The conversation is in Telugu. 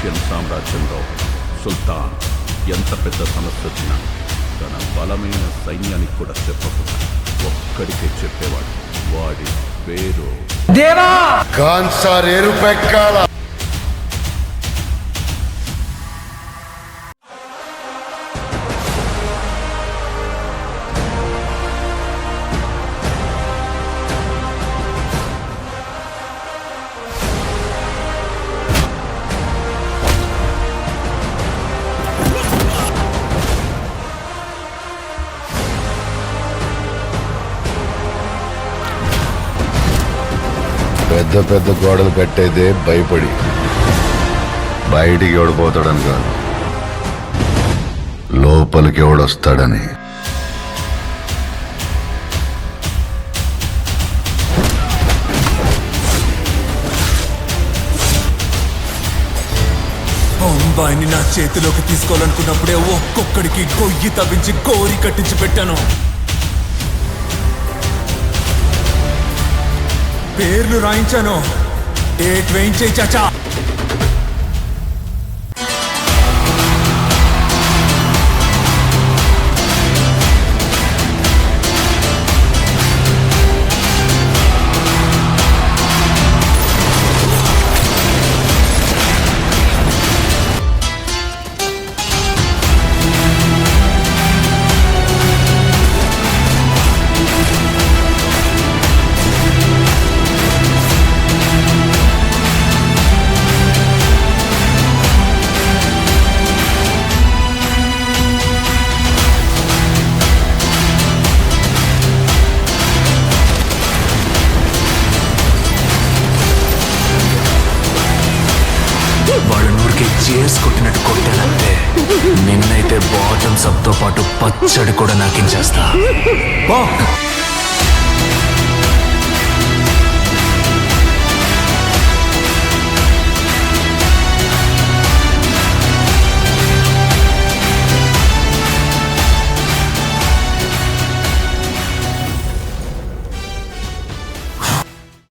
పర్షియన్ సామ్రాజ్యంలో సుల్తాన్ ఎంత పెద్ద సమస్య వచ్చినా తన బలమైన సైన్యానికి కూడా చెప్పకుండా ఒక్కడికే చెప్పేవాడు. వాడి పేరు దేవా కాన్సారేరు పెక్కాల. పెద్ద పెద్ద గోడలు కట్టేదే భయపడి, బయటికి ఎవడిపోతాడని కాదు, లోపలికి ఎవడొస్తాడని. బొంబాయిని నా చేతిలోకి తీసుకోవాలనుకున్నప్పుడే ఒక్కొక్కడికి గొయ్యి తవ్వించి కోరి కట్టించి పెట్టాను. పేర్లు రాయించాను, డేట్ వేయించే చాచా. వాళ్ళు నూరికి చేర్స్ కొట్టినట్టు కొట్టానంటే నిన్నైతే బాటమ్స్ అప్ తో పాటు పచ్చడి కూడా నాకించేస్తా.